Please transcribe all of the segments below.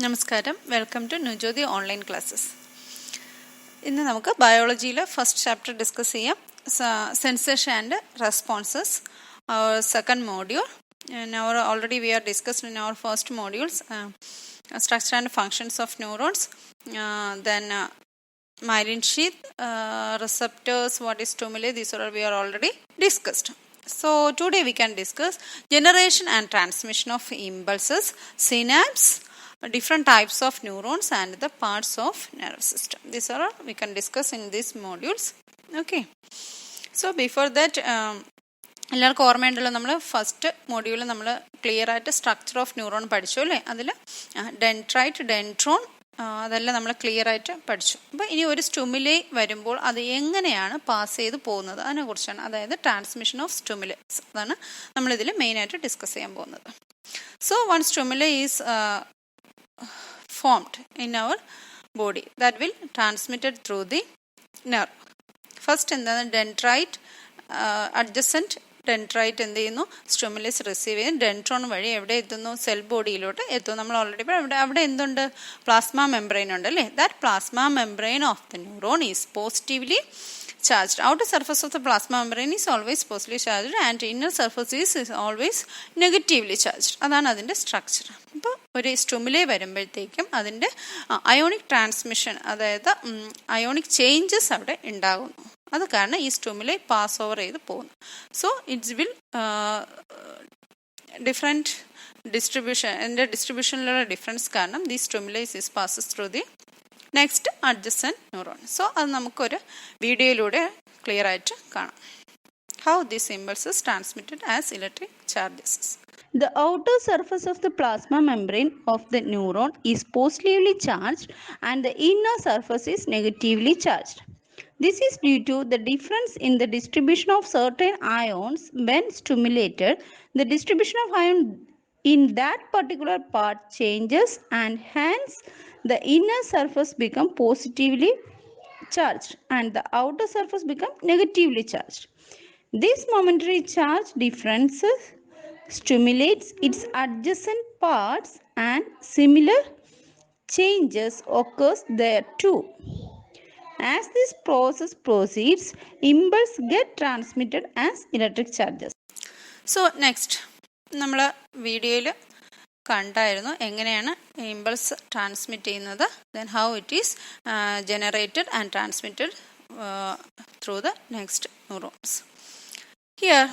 നമസ്കാരം, welcome to Jyothi online classes. ഇന്ന് നമുക്ക് ബയോളജിയിലെ ഫസ്റ്റ് ചാപ്റ്റർ ഡിസ്കസ് ചെയ്യാം. Sensation and responses, our second module. Now already we are discussed in our first modules structure and functions of neurons, then myelin sheath, receptors, what is stimuli, these are we are already discussed. So today we can discuss generation and transmission of impulses, synapse, different types of neurons and the parts of nervous system. These are all we can discuss in these modules. Okay, so before that എല്ലാവർക്കും ഓർമ്മയുണ്ടല്ലോ, നമ്മൾ first മോഡ്യൂളിൽ നമ്മൾ clear ആയിട്ട് structure of neuron പഠിച്ചു അല്ലേ. അതിൽ ഡെൻട്രൈറ്റ്, ഡെൻട്രോൺ, അതെല്ലാം നമ്മൾ ക്ലിയർ ആയിട്ട് പഠിച്ചു. അപ്പോൾ ഇനി ഒരു സ്റ്റിമുലൈ വരുമ്പോൾ അത് എങ്ങനെയാണ് പാസ് ചെയ്ത് പോകുന്നത് അതിനെക്കുറിച്ചാണ്, അതായത് ട്രാൻസ്മിഷൻ ഓഫ് സ്റ്റിമുലൈസ്, അതാണ് നമ്മളിതിൽ മെയിനായിട്ട് ഡിസ്കസ് ചെയ്യാൻ പോകുന്നത്. So one stimuli is formed in our body that will transmitted through the nerve. First എന്താണ്, ഡെൻട്രൈറ്റ്, adjacent ഡെൻട്രൈറ്റ് എന്ത് ചെയ്യുന്നു, സ്റ്റിമുലസ് റിസീവ് ചെയ്യും. ഡെൻട്രോൺ വഴി എവിടെ എത്തുന്നു, സെൽ ബോഡിയിലോട്ട് എത്തും. നമ്മൾ ഓൾറെഡി അവിടെ എന്തുണ്ട്, പ്ലാസ്മ മെംബ്രെയിൻ ഉണ്ട് അല്ലേ. That plasma membrane of the neuron is positively charged. Outer surface of the plasma membrane is always positively charged and inner surface is always negatively charged. അതാണ് അതിൻ്റെ സ്ട്രക്ചർ. അപ്പോൾ ഒരു സ്റ്റിമുലൈ വരുമ്പോഴത്തേക്കും അതിൻ്റെ അയോണിക് ട്രാൻസ്മിഷൻ, അതായത് ionic changes അവിടെ ഉണ്ടാകുന്നു. അത് കാരണം ഈ സ്റ്റിമുലൈ പാസ് ഓവർ ചെയ്ത് പോകുന്നു. So it's will different distribution, എൻ്റെ ഡിസ്ട്രിബ്യൂഷനിലുള്ള ഡിഫറൻസ് കാരണം the stimulus is passes through the next adjacent neuron. So അത് നമുക്കൊരു വീഡിയോയിലൂടെ ക്ലിയർ ആയിട്ട് കാണാം. How this impulses transmitted as electric charges. The outer surface of the plasma membrane of the neuron is positively charged and the inner surface is negatively charged. This is due to the difference in the distribution of certain ions when stimulated. The distribution of ion in that particular part changes and hence the inner surface become positively charged and the outer surface become negatively charged. This momentary charge differences stimulates its adjacent parts and similar changes occurs there too. As this process proceeds, impulse get transmitted as electric charges. So next നമ്മൾ വീഡിയോയിൽ കണ്ടായിരുന്നു എങ്ങനെയാണ് impulse transmit ചെയ്യുന്നത്, then how it is generated and transmitted through the next neurons. Here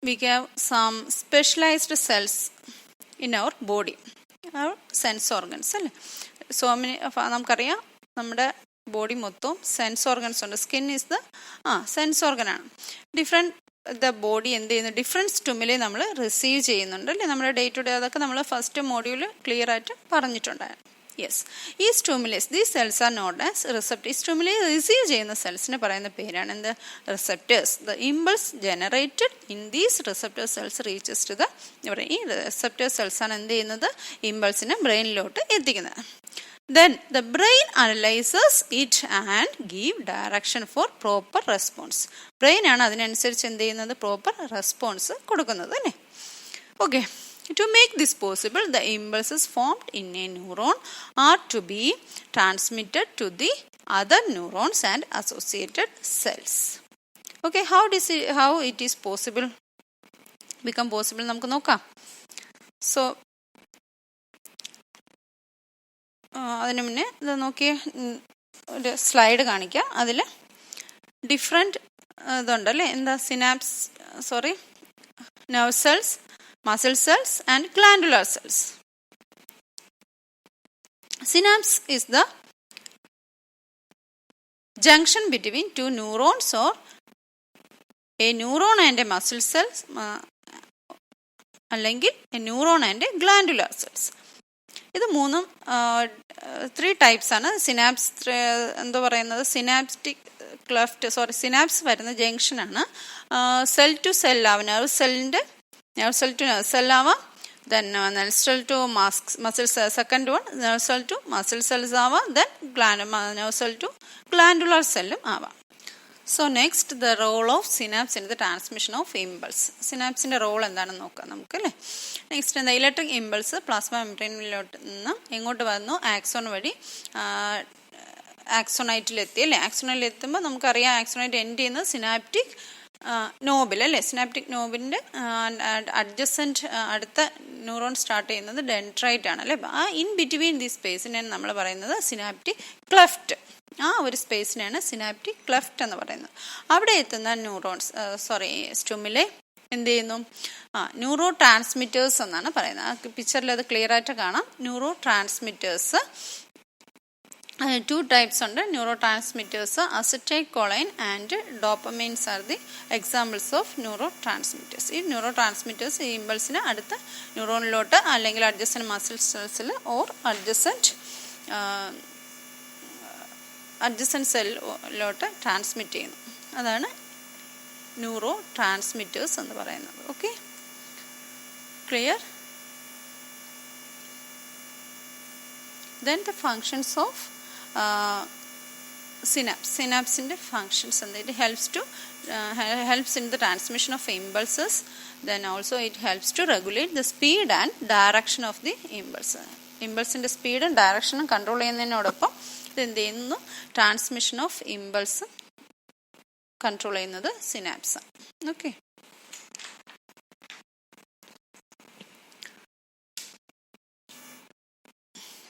we have some specialized cells in our body, our sense organs അല്ലേ. So നമുക്കറിയാം നമ്മുടെ body മൊത്തം sense organs ഉണ്ട്. സ്കിൻ ഈസ് ദ സെൻസ് ഓർഗനാണ്. Different the body എന്ത് ചെയ്യുന്നു, different stimuli നമ്മൾ receive ചെയ്യുന്നുണ്ട് അല്ലേ. നമ്മുടെ ഡേ ടു ഡേ അതൊക്കെ നമ്മൾ ഫസ്റ്റ് മോഡ്യൂൾ ക്ലിയർ ആയിട്ട് പറഞ്ഞിട്ടുണ്ടായിരുന്നു. യെസ്, ഈ stimulus, these cells are not as receptors. Stimuli receive ചെയ്യുന്ന സെൽസിന് പറയുന്ന പേരാണ് എന്ത്, receptors. The impulse generated in these receptor cells reaches to the, ഈ റിസപ്റ്റർ സെൽസാണ് എന്ത് ചെയ്യുന്നത്, ഇമ്പൾസിനെ ബ്രെയിനിലോട്ട് എത്തിക്കുന്നത്. Then the brain analyzes it and give direction for proper response. Brain ആണ് അതിനനുസരിച്ച് എന്ത് ചെയ്യുന്നത്, പ്രോപ്പർ റെസ്പോൺസ് കൊടുക്കുന്നത് അല്ലേ. Okay, to make this possible, the impulses formed in a neuron are to be transmitted to the other neurons and associated cells. Okay, how it is possible, become possible, നമുക്ക് നോക്കാം. So അതിന് മുന്നേ ഇത് നോക്കിയേ, ഒരു slide കാണിക്കാം. അതിൽ different ഇതുണ്ടല്ലേ, എന്താ, synapse, nerve cells, muscle cells and glandular cells. Synapse is the junction between two neurons or a neuron and a muscle cells, അല്ലെങ്കിൽ a neuron and a glandular cells. ഇത് മൂന്നും 3 ടൈപ്സ് ആണ്. Synapse എന്താ പറയുന്നത്, synaptic cleft, synapse വരുന്ന ജംഗ്ഷനാണ്. Cell to cell ആവും, nerve സെല്ലിൻ്റെ nerve cell to nerve cell ആവാം. then nerve cell to muscle cell, second one nerve cell to muscle cells ആവാം. then nerve cell to glandular cell ആവാം. So next, the role of synapse in the transmission of impulse. Synapse in the role എന്താണെന്ന് നോക്കാം നമുക്ക് അല്ലേ. Next എന്താ, electric impulse plasma മെംബ്രെയിനിലോട്ട് നിന്ന് എങ്ങോട്ട് വന്നു, ആക്സോൺ വഴി ആക്സോണൈറ്റിലെത്തി അല്ലേ. ആക്സോണൈറ്റിലെത്തുമ്പോൾ നമുക്കറിയാം ആക്സോണൈറ്റ് എൻഡ് ചെയ്യുന്നത് സിനാപ്റ്റിക് നോബിൽ അല്ലേ. സിനാപ്റ്റിക് നോബിൻ്റെ അഡ്ജസൻറ്റ് അടുത്ത ന്യൂറോൺ സ്റ്റാർട്ട് ചെയ്യുന്നത് ഡെൻഡ്രൈറ്റ് ആണ് അല്ലേ. ആ ഇൻ ബിറ്റ്വീൻ ദി സ്പേസിനെയാണ് നമ്മൾ പറയുന്നത് സിനാപ്റ്റിക് ക്ലെഫ്റ്റ്. ആ ഒരു സ്പേസിനെയാണ് സിനാപ്റ്റിക് ക്ലെഫ്റ്റ് എന്ന് പറയുന്നത്. അവിടെ എത്തുന്ന ന്യൂറോൺസ് സ്റ്റുമിലെ എന്ത് ചെയ്യുന്നു, ന്യൂറോ ട്രാൻസ്മിറ്റേഴ്സ് എന്നാണ് പറയുന്നത്. ആ പിക്ചറിൽ അത് ക്ലിയർ ആയിട്ട് കാണാം. ന്യൂറോ ട്രാൻസ്മിറ്റേഴ്സ് two types ഉണ്ട്. Neurotransmitters acetylcholine and dopamines are the examples of neurotransmitters. ഈ ന്യൂറോ ട്രാൻസ്മിറ്റേഴ്സ് ഈ ഇമ്പൾസിന് അടുത്ത ന്യൂറോണിലോട്ട് അല്ലെങ്കിൽ അഡ്ജസൻറ്റ് മസിൽ സെൽസിൽ ഓർ അഡ്ജസൻറ്റ് സെല്ലിലോട്ട് ട്രാൻസ്മിറ്റ് ചെയ്യുന്നു. അതാണ് ന്യൂറോ ട്രാൻസ്മിറ്റേഴ്സ് എന്ന് പറയുന്നത്. Okay, clear? Then the functions of synapse in the functions, and it helps in the transmission of impulses. Then also it helps to regulate the speed and direction of the impulse. Impulse in the speed and direction control ചെയ്യുന്നതിനോടൊപ്പം ഇത് എന്ത് ചെയ്യുന്നു, transmission of impulse control ചെയ്യുന്നത് synapse. Okay,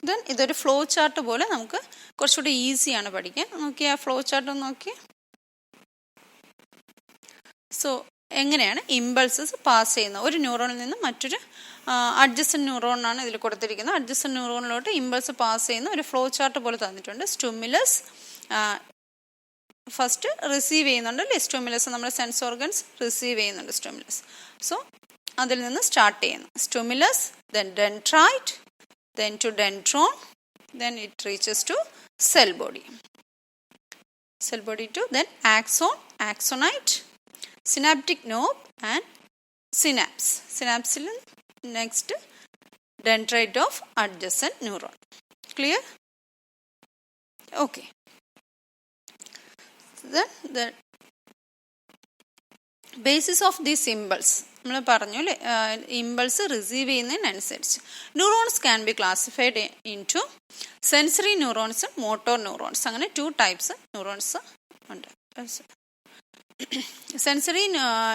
then ഇതൊരു flow chart പോലെ നമുക്ക് കുറച്ചുകൂടി ഈസിയാണ് പഠിക്കാൻ. നോക്കി ആ ഫ്ലോ ചാർട്ട് ഒന്ന് നോക്കി. സോ എങ്ങനെയാണ് ഇമ്പൾസസ് പാസ് ചെയ്യുന്നത് ഒരു ന്യൂറോണിൽ നിന്ന് മറ്റൊരു അഡ്ജസൻറ്റ് ന്യൂറോണാണ് ഇതിൽ കൊടുത്തിരിക്കുന്നത്. അഡ്ജസൻറ്റ് ന്യൂറോണിലോട്ട് ഇമ്പൾസ് പാസ് ചെയ്യുന്ന ഒരു ഫ്ലോ ചാർട്ട് പോലെ തന്നിട്ടുണ്ട്. സ്റ്റിമുലസ് ഫസ്റ്റ് റിസീവ് ചെയ്യുന്നുണ്ട് അല്ലേ. സ്റ്റിമുലസ് നമ്മുടെ സെൻസ് ഓർഗൻസ് റിസീവ് ചെയ്യുന്നുണ്ട് സ്റ്റിമുലസ്. സോ അതിൽ നിന്ന് സ്റ്റാർട്ട് ചെയ്യുന്നു. Stimulus, then dendrite, then to dendron, then it reaches to cell body to then axon, axonite, synaptic knob and synapse next dendrite of adjacent neuron. Clear? Okay, then the basis of this impulse നമ്മൾ പറഞ്ഞു അല്ലേ. Impulse receive ചെയ്യുന്നതിനനുസരിച്ച് neurons can be classified into sensory neurons, motor neurons. അങ്ങനെ 2 types neurons ഉണ്ട്. Sensory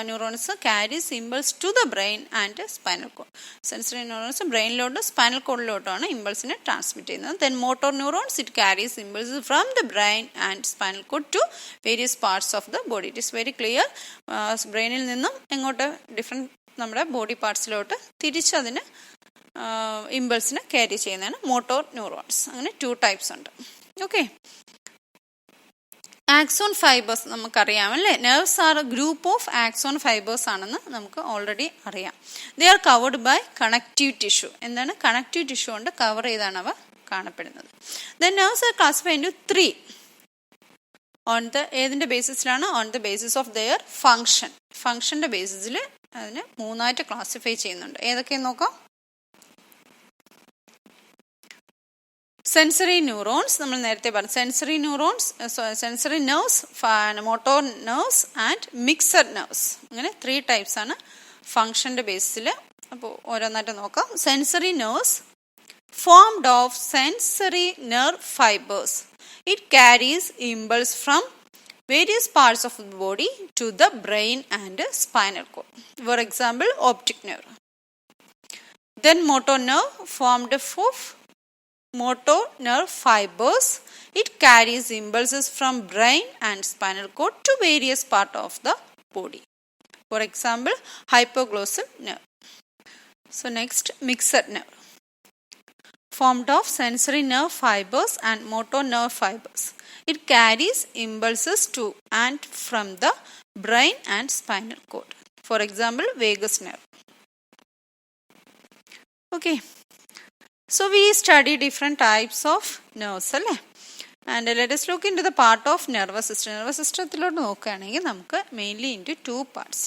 neurons carries impulse to the brain and spinal cord. Sensory neurons ബ്രെയിനിലോട്ടും spinal കോഡിലോട്ടാണ് ഇമ്പൾസിനെ transmit ചെയ്യുന്നത്. Then motor neurons it carries impulse from the brain and spinal cord to various parts of the body. It is very clear. ബ്രെയിനിൽ നിന്നും എങ്ങോട്ട് different നമ്മുടെ body പാർട്സിലോട്ട് തിരിച്ചതിന് ഇമ്പൾസിനെ carry ചെയ്യുന്നതാണ് മോട്ടോർ ന്യൂറോൺസ്. അങ്ങനെ 2 ടൈപ്സ് ഉണ്ട്. ഓക്കെ, ആക്സോൺ ഫൈബേഴ്സ് നമുക്കറിയാം അല്ലേ. Nerves are a group of axon fibres ആണെന്ന് നമുക്ക് ഓൾറെഡി അറിയാം. They are covered by connective tissue. എന്താണ് കണക്റ്റീവ് ടിഷ്യൂ കൊണ്ട് കവർ ചെയ്താണ് അവ കാണപ്പെടുന്നത്. Then nerves are classified into 3 on the ഏതിൻ്റെ ബേസിസിലാണ്, on the basis of their ഫങ്ഷൻ്റെ ബേസിസിൽ അതിന് 3ആയിട്ട് ക്ലാസിഫൈ ചെയ്യുന്നുണ്ട്. ഏതൊക്കെയെന്ന് നോക്കാം. സെൻസറി ന്യൂറോൺസ് നമ്മൾ നേരത്തെ പറഞ്ഞു. Sensory nerves, motor nerves and mixed nerves. അങ്ങനെ 3 ടൈപ്സ് ആണ് ഫങ്ഷൻ്റെ ബേസിൽ. അപ്പോൾ ഓരോന്നായിട്ട് നോക്കാം. Sensory nerves formed of sensory nerve fibres. It carries impulse from various parts of the body to the brain and spinal cord. For example optic nerve. Then motor nerve formed of motor nerve fibers. It carries impulses from brain and spinal cord to various parts of the body. For example, hypoglossal nerve. So next, mixed nerve formed of sensory nerve fibers and motor nerve fibers. It carries impulses to and from the brain and spinal cord. For example, vagus nerve. Okay, so we study different types of nerves അല്ലേ. And let us look into the part of nervous system. Nervous സിസ്റ്റത്തിലോട്ട് നോക്കുകയാണെങ്കിൽ നമുക്ക് mainly into 2 parts.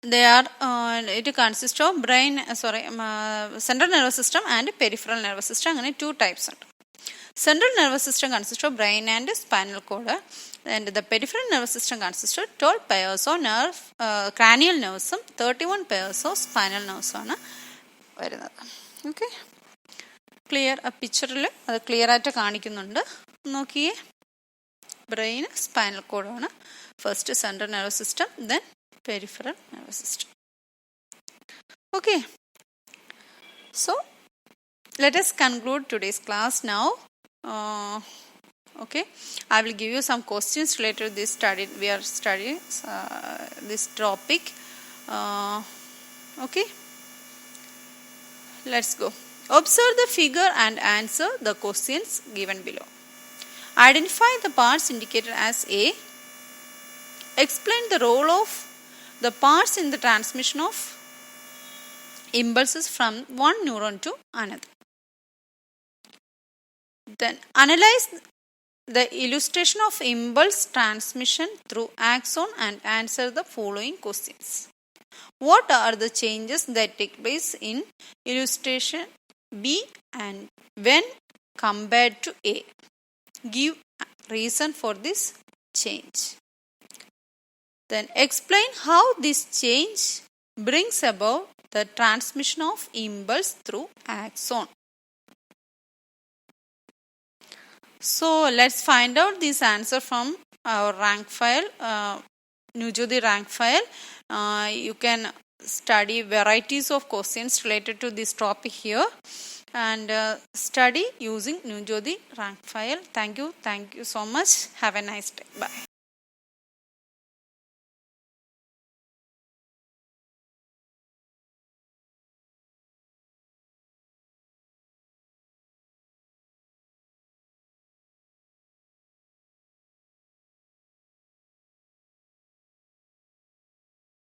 They are it consists of central nervous system and peripheral nervous system. അങ്ങനെ 2 types ഉണ്ട്. Central nervous system consists of brain and spinal cord, and the peripheral nervous system consists of 12 pairs of cranial nerves, 31 pairs of spinal nerves ആണ് വരുന്നത്. Okay, clear? ആ പിക്ചറിൽ അത് clear ആയിട്ട് കാണിക്കുന്നുണ്ട്, നോക്കിയേ. ബ്രെയിൻ, സ്പൈനൽ കോഡാണ് first, central nervous system, then peripheral nervous system. Okay, so let us conclude today's class now. Okay, I will give you some questions related to this study. We are studying this topic. Okay, let's go. Observe the figure and answer the questions given below. Identify the parts indicated as A. Explain the role of the parts in the transmission of impulses from one neuron to another. Then analyze the illustration of impulse transmission through axon and answer the following questions. What are the changes that take place in illustration B and when compared to A? Give reason for this change. Then explain how this change brings about the transmission of impulse through axon. So let's find out this answer from our rank file, Jyothi rank file. You can study varieties of questions related to this topic here and study using Jyothi rank file. Thank you so much. Have a nice day. Bye.